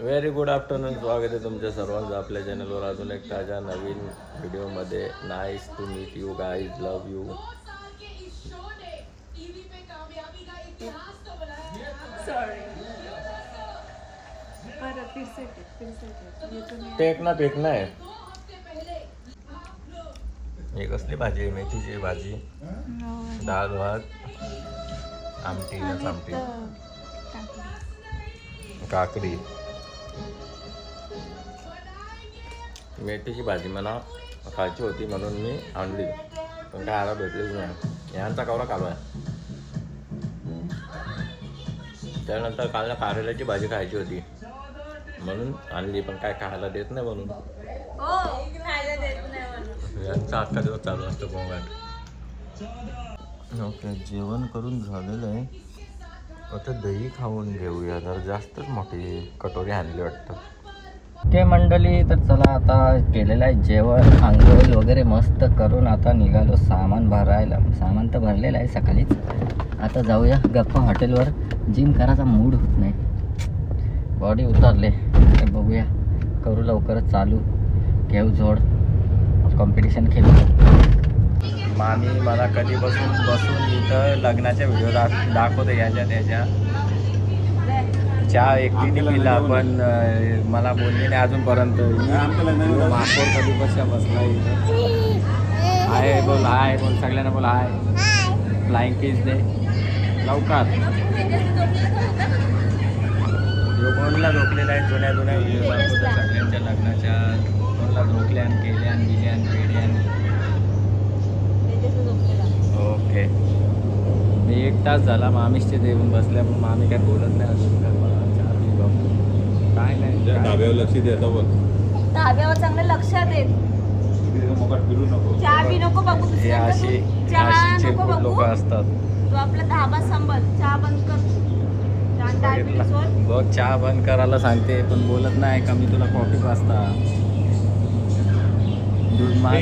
Very good afternoon. स्वागत आहे तुमच्या सर्वांचं आपल्या चॅनलवर अजून एक ताज्या नवीन व्हिडिओमध्ये. Nice to meet you guys, love you. टेक ना आहे. हे कसली भाजी आहे? मेथीची भाजी, डाळ भात, आमटी काकडी. मेथीची भाजी मला खायची होती म्हणून मी आणली, पण काय आला भेटलीच नाही. यांचा कवरा कालवा आहे. त्यानंतर कालला कारल्याची भाजी खायची होती म्हणून आणली, पण काय खायला देत नाही म्हणून. यांचा अख्खा दिवस चालू असतो गोंगाट. ओके, जेवण करून झालेलं आहे. आता दही खाऊन घेऊया. जर जास्तच मोठी कटोरी आणली वाटतं. ओके मंडळी, तर चला आता केलेलं आहे जेवण, आंघोळ वगैरे मस्त करून आता निघालो सामान भरायला. सामान तर भरलेलं आहे सकाळीच. आता जाऊया गप्पा हॉटेलवर. जिम करायचा मूड होत नाही, बॉडी उतरले. बघूया, करू लवकरच चालू. घेऊ जोड, कॉम्पिटिशन खेळू. मामी मला कधी बसून इथं लग्नाच्या व्हिडिओ दाखवते याच्या त्याच्या. चहा एकटीने पिला, पण मला बोलली नाही अजूनपर्यंत. माकोर कधी कशा बसला इथं. हाय बोल, हाय बोल, सगळ्यांना बोल हाय. फ्लाइंग किस दे लवकर. कोणला झोपलेला आहे, जुन्या व्हिडिओ दाखवतो सगळ्यांच्या लग्नाच्या. कोणला झोपल्यान केल्यान बिल्यान पेड्यान. ओके, मी 1 तास झाला मामीचे देऊन बसल्या, पण मामी काय बोलत नाही अजून. काय नाही, धाब्यावर लक्ष द्यायचा बघ. धाब्यावर चांगलं लक्ष दे. फिरू नको, चहा बी नको बघू. हे अशी चिरकुट लोक असतात. तू आपला धाबा सांभाळ. चहा बंद कर. बघ, चहा बंद करायला सांगते पण बोलत नाही. का मी तुला कॉफी पाजता दूध मार.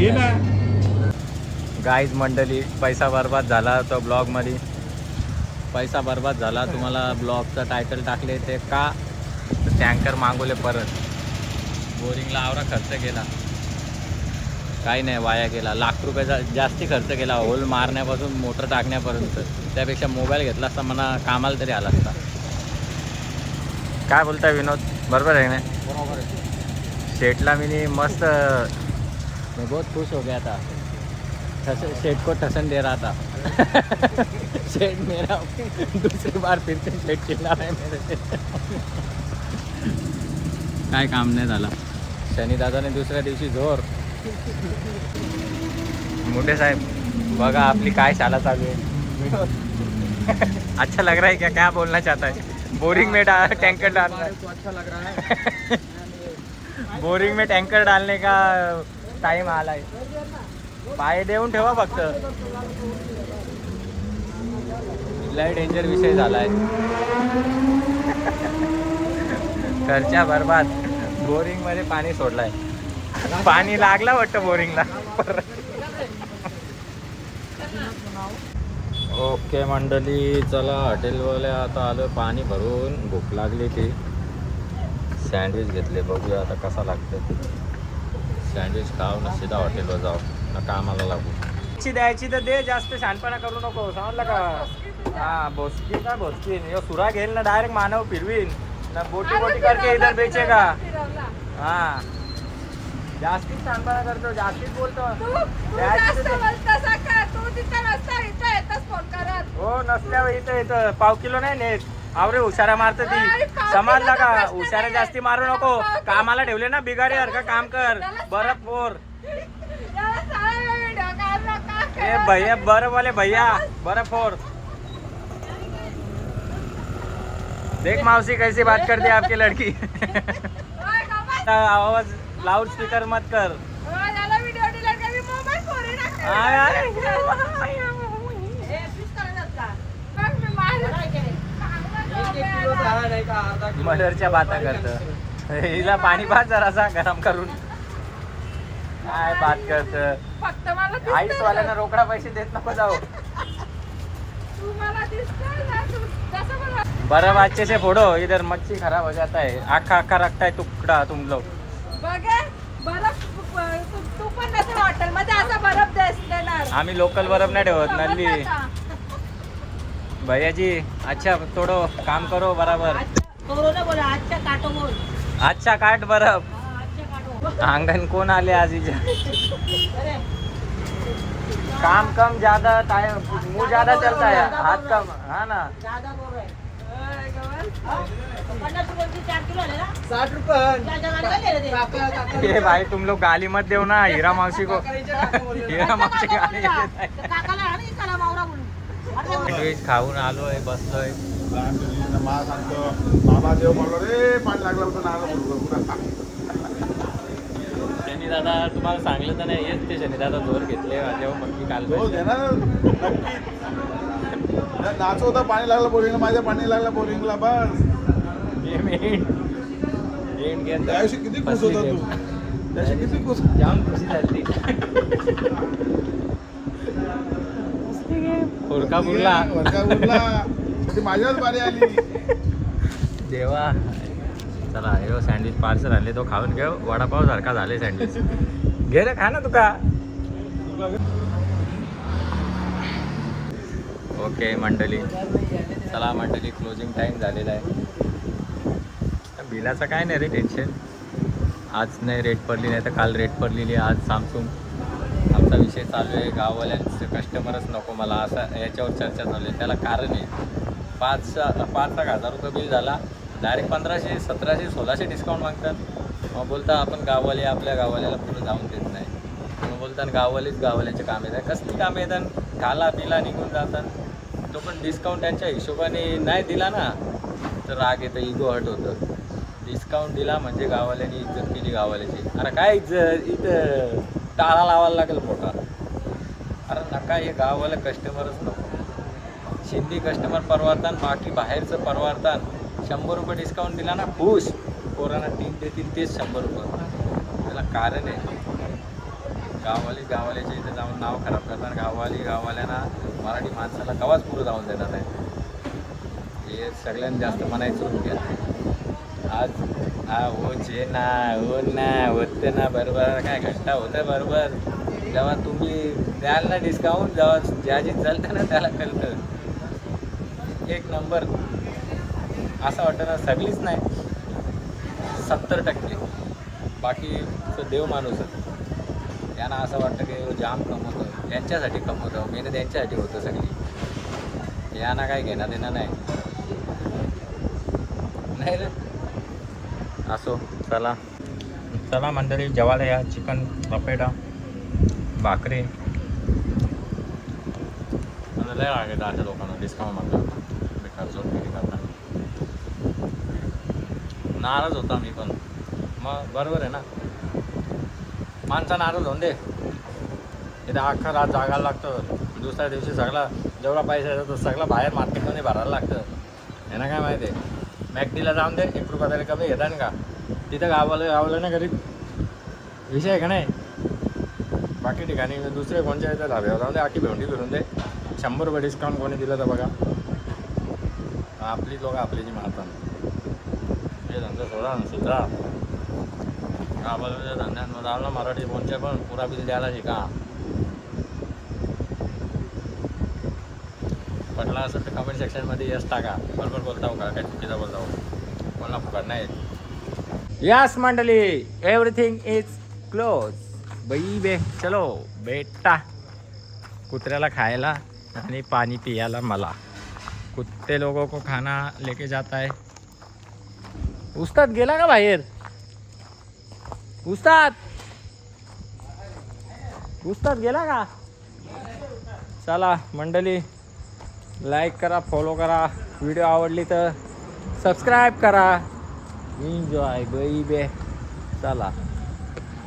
गाईज मंडळी, पैसा बर्बाद झाला तो ब्लॉगमध्ये. पैसा बर्बाद झाला. तुम्हाला ब्लॉगचं टायटल टाकले ते का, टँकर मागवले परत. बोरिंगला आवरा खर्च केला, काही नाही वाया गेला. ₹1,00,000 जास्ती खर्च केला, होल मारण्यापासून मोटर टाकण्यापर्यंत. त्यापेक्षा मोबाईल घेतला असता, मला कामाला तरी आला असता. काय बोलताय विनोद, बरोबर आहे ना? बरोबर आहे. शेटला मी मस्त, मैं बहुत खुश हो गया था. शेट को ठसन दे रहा था. शेट मेरा दूसरी बार फिर से शेट चिल्ला है मेरे से. काय काम नाही झाला. शनी दादाने दुसऱ्या दिवशी जोर. मोठे साहेब बघा आपली काय शाला चालू आहे. अच्छा लग रहा है क्या? क्या बोलना चाहता है? बोरिंग में टैंकर डालना है. अच्छा लग रहा है. बोरिंग में टैंकर डालने का टाइम आला है. पाय देऊन ठेवा फक्त. लय डेंजर विषय झाला आहे. खर्चा बर्बाद. बोरिंग मध्ये पाणी सोडलाय. पाणी लागला वाटतं बोरिंगला. ओके मंडळी, चला हॉटेलवाल्या आता आलो पाणी भरून. भूक लागली ती. सँडविच घेतले, बघूया आता कसा लागतं. सँडविच खाऊ ना सीधा हॉटेलवर जाऊ ना, कामाला लागू. द्यायची तर दे, जास्त शहाणपणा करू नको, समजलं का? हा, भोसकी का भोसकीन यो सुरा घेईल ना, डायरेक्ट मानव फिरवीन ना, बोटी करके इधर बेचेगा. हा, जास्तीच शहाणपणा करतो, जास्तीच बोलतो. हो, नसल्यावर इथं 1/2 किलो नाही नेत. आवरे हुशारा मारत ती, समजला का? हुशारा जास्ती मारू नको. कामाला ठेवले ना बिगारी का काम कर. बरं पोर ए भैया, बरं बोले भैया, बरं फोर. देख मौसी कैसी बात करती है आपकी लड़की. आवाज लाउड स्पीकर मत कर. मदरच्या बाता करत. हिला पाणी भात जरासा गरम करून. काय बात करत. आईस वाल्यांना रोकडा पैसे देत नको जाऊ. बर्फ अच्छे से फोड़ो, इधर मच्छी खराब हो जाता है, आखा आखा रखता है टुकड़ा तुम लोग. बरफ तू पण नसेल हॉटेलमध्ये असा बरफ देणार. आम्ही लोकल बर्फ नाही ठेवत नल्ली. भैया जी अच्छा थोडो काम करो बराबर. बोला आजच्या काटो बोल. अच्छा काट बर्फ. आजच्या काटो. आंगन कोण आले आज इजा. काम कम ज्यादा टाइम मुंह ज्यादा चलता है हाथ कम. हाँ ना ज्यादा बोल रहे. 50 रुपये 4 किलो आले ना. 60 रुपये. ये भाई तुम लोग गाली मत देव ना हीरा मावशी को. हीरा मावशी गाली देत आहे. काकाला आणि त्याला मावरा बोलू. सँडविच खाऊन आलोय बसलोय. मला सांगतो बाबा देव म्हणलो रे पाणी लागलं होतं नाला पुरा. शनी दादा तुम्हाला सांगलं तर नाही येत ते शनी दादा जोर घेतले जेव्हा मग काल हो देणार नक्की. नाचो होता पाणी लागलं बोरिंगला, माझ्या पाणी लागलं बोरिंगला बस. त्या दिवशी किती खुश होता तू, त्या दिवशी किती खुश. जाम खुशी झाली. हुडका बुडला वरका उरला ती माझ्याच बारी आली. देवा. चला हे सँडविच पार्सल आणले तो खाऊन घेऊ. वडापाव सारखा झाले सँडविच. घे रे खा ना तुका. ओके मंडळी चला मंडळी क्लोजिंग टाईम झालेला आहे. बिलाचं काय नाही रे टेन्शन. आज नाही रेट पडली नाही तर काल रेट पडलेली. आज सॅमसंग आमचा विषय चालू आहे. गाववाल्यांचे कस्टमरच नको मला असं याच्यावर चर्चा चालू आहे. त्याला कारण आहे 5,000 रुपये बिल झाला डायरेक्ट 1,500 1,700 1,600 डिस्काउंट मागतात. मग बोलता आपण गाववाले आपल्या गाववाल्याला पुढे जाऊन देत नाही. मग बोलतात गाववाल्याचे काम येतात. कसली कामं येतात खाला पिला निघून जातात. तो पण डिस्काउंट त्यांच्या हिशोबाने नाही दिला ना तर राग येतं इगो हट होतं. डिस्काउंट दिला म्हणजे गाववाल्यांनी इज्जत केली गाववाल्याची. अरे काय इज्जत इथं टाळा लावायला लागेल मोठा. अरे नका हे गाववाले कस्टमरच नको. शिंदी कस्टमर परवडतात बाकी बाहेरचं परवडतात. 100 रुपये डिस्काउंट दिला ना खुश. कोरोना 3 देतील तेच 100 रुपये. त्याला कारण आहे गाववाल्याच्या इथे जाऊन नाव खराब करतात. गाववाल्यांना मराठी माणसाला कवाच पुढं जाऊन देणार नाही. हे सगळ्यांनी जास्त म्हणायचं घ्या. आज होचे ना हो ना होते ना बरोबर काय घंटा होतं बरोबर. जेव्हा तुम्ही द्याल ना डिस्काउंट जेव्हा ज्याची चालतं ना त्याला कळतं. एक नंबर असं वाटतं ना सगळीच नाही 70% बाकीचं देव माणूसच. त्यांना असं वाटतं की जाम कमवतं यांच्यासाठी कमवतं मेहनत यांच्यासाठी होतं सगळी. यांना काय घेणं देणं नाही रे. असो चला मंडळी जेवायला या. चिकन पपेटा भाकरी लय लागेल अशा लोकांना डिस्काउंट मागतात बेकार चोटगिरी करतात. नाराज होता मी पण. मग बरोबर आहे ना माणसा नाराज होऊन दे. इथं अख्खा रात जागायला लागतं. दुसऱ्या दिवशी सगळा जेवढा पैसा येतो तो सगळा बाहेर मार्केटमध्ये भरायला लागतं. यांना काय माहिती आहे मॅकडीला जाऊन दे 1 रुपया तरी कमी घेतात का. तिथं गावलं ना गरीब विषय आहे का नाही. बाकी ठिकाणी दुसरे कोणत्या इथं धाब्यावर जाऊन दे आखी भेंडी फिरून दे 100 रुपये डिस्काउंट कोणी दिलं तर बघा. आपली लोक आपली जी मारतात. हे धंदा सोडा सुद्धा गावाला धंद्यांमध्ये आलं मराठी कोणत्या पण पुरा बिल द्यायला शिका. पटला असं तर कमेंट सेक्शनमध्ये यस टाका. बरोबर बोलताव का काय चुकीचा बोलताव कोणाला फुकट नाही. यस मंडळी एव्हरीथिंग इज क्लोज बाई बे. चलो बेटा कुत्र्याला खायला आणि पाणी पियाला मला. कुत्ते लोगों को खाना लेके जाता है. उस्ताद गेला का बाहेर. उस्ताद गेला का. चला मंडळी लाईक करा फॉलो करा. व्हिडिओ आवडली तर सबस्क्राईब करा. Enjoy bye bye. चला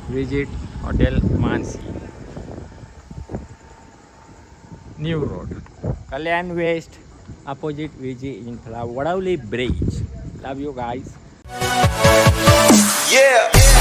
visit hotel Mansi new road Kalyan west opposite Viji infra Vadavali bridge. Love you guys. Yeah.